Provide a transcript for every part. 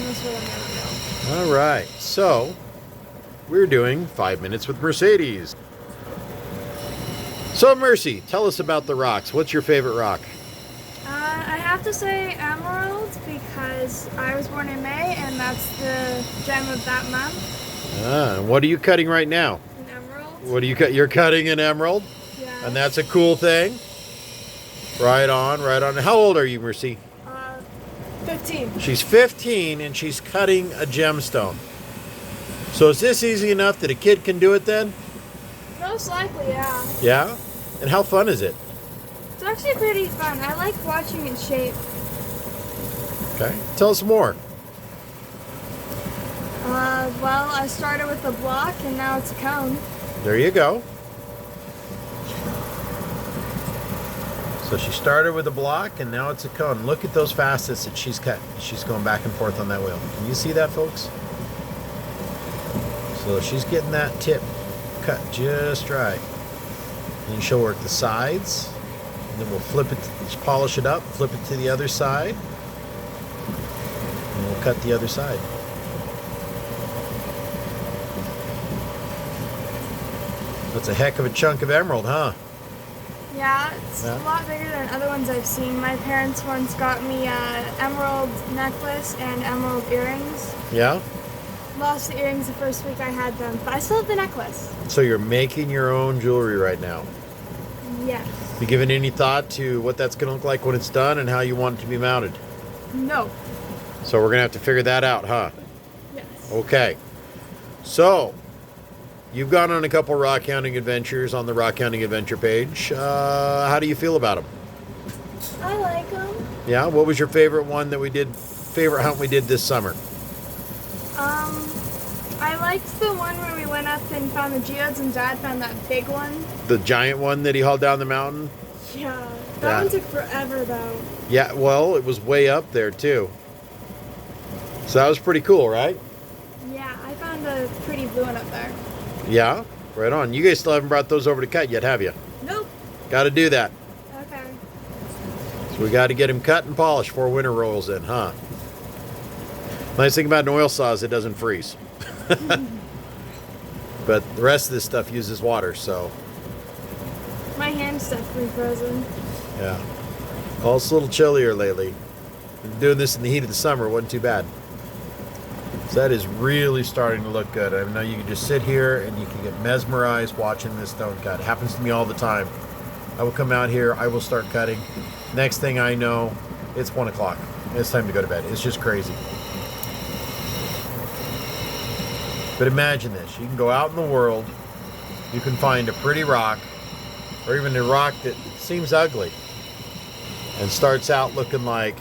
promise what I'm gonna do. All right, so we're doing 5 minutes with Mercedes. So Mercy, tell us about the rocks. What's your favorite rock? I have to say emerald because I was born in May and that's the gem of that month. What are you cutting right now? An emerald. What do you cut? You're cutting an emerald? Yeah. And that's a cool thing? Right on, right on. How old are you, Mercy? 15. She's 15 and she's cutting a gemstone. So is this easy enough that a kid can do it then? Most likely, yeah. Yeah? And how fun is it? It's actually pretty fun. I like watching it shape. Okay. Tell us more. Well, I started with a block and now it's a cone. There you go. So she started with a block and now it's a cone. Look at those facets that she's cut. She's going back and forth on that wheel. Can you see that, folks? So she's getting that tip cut just right. Then she'll work the sides. And then we'll flip it, polish it up, flip it to the other side. And we'll cut the other side. That's a heck of a chunk of emerald, huh? Yeah, it's a lot bigger than other ones I've seen. My parents once got me an emerald necklace and emerald earrings. Yeah? Lost the earrings the first week I had them, but I still have the necklace. So you're making your own jewelry right now? Yes. You given any thought to what that's going to look like when it's done and how you want it to be mounted? No. So we're going to have to figure that out, huh? Yes. Okay. So, you've gone on a couple rock hounding adventures on the rock hounding adventure page. How do you feel about them? I like them. Yeah? What was your favorite one that we did, favorite hunt we did this summer? I liked the one where we went up and found the geodes and Dad found that big one. The giant one that he hauled down the mountain? Yeah. That one took forever though. Yeah, well, it was way up there too. So that was pretty cool, right? Yeah, I found a pretty blue one up there. Yeah? Right on. You guys still haven't brought those over to cut yet, have you? Nope. Got to do that. Okay. So we got to get him cut and polished before winter rolls in, huh? Nice thing about an oil saw is it doesn't freeze. But the rest of this stuff uses water, so. My hand's definitely frozen. Yeah. Well, it's a little chillier lately. Been doing this in the heat of the summer, wasn't too bad. So that is really starting to look good. I know you can just sit here and you can get mesmerized watching this stone cut. It happens to me all the time. I will come out here, I will start cutting. Next thing I know, it's 1 o'clock. It's time to go to bed. It's just crazy. But imagine this, you can go out in the world, you can find a pretty rock, or even a rock that seems ugly, and starts out looking like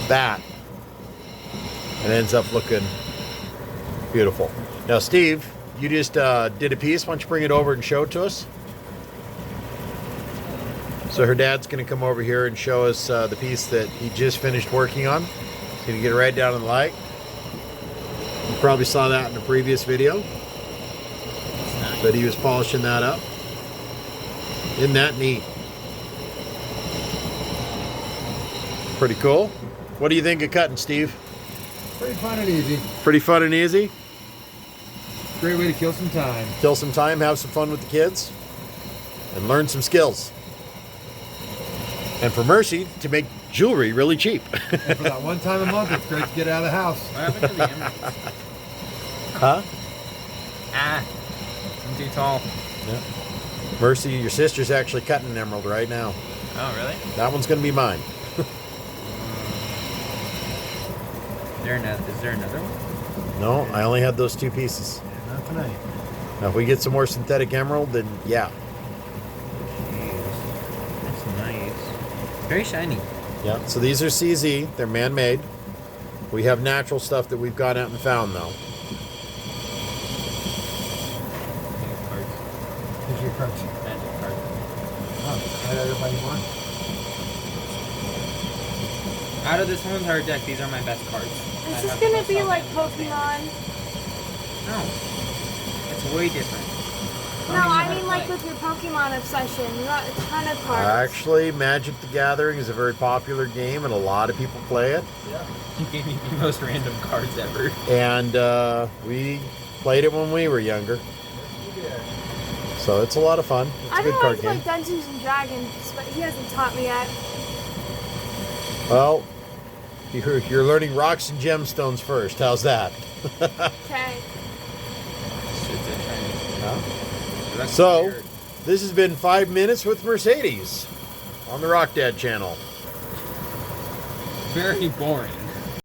that, and ends up looking beautiful. Now Steve, you just did a piece, why don't you bring it over and show it to us? So her dad's going to come over here and show us the piece that he just finished working on. He's going to get it right down in the light. You probably saw that in the previous video. But he was polishing that up. Isn't that neat? Pretty cool. What do you think of cutting, Steve? Pretty fun and easy. Pretty fun and easy? Great way to kill some time. Kill some time, have some fun with the kids, and learn some skills. And for Mercy, to make jewelry really cheap. And for that one time a month, it's great to get out of the house. What happened to the emeralds? Huh? I'm too tall. Yeah. Mercy, your sister's actually cutting an emerald right now. Oh, really? That one's going to be mine. Is there another one? No, I only had those 2 pieces. Not tonight. Now, if we get some more synthetic emerald, then yeah. Jeez. That's nice. Very shiny. Yeah, so these are CZ. They're man-made. We have natural stuff that we've gone out and found, though. Here's your cards. Magic card. Oh, right everybody want? Out of this one's hard deck, these are my best cards. This is gonna be like Pokemon. No. It's way different. No, I mean like with your Pokemon obsession. You got a ton of cards. Actually, Magic the Gathering is a very popular game, and a lot of people play it. You gave me the most random cards ever. And we played it when we were younger. So it's a lot of fun. It's a I've good been card wanting to game. play Dungeons and Dragons, but he hasn't taught me yet. Well, you're learning rocks and gemstones first. How's that? Okay. Shit's a shiny. That's So, weird. this has been 5 Minutes with Mercedes on the Rock Dad channel. Very boring.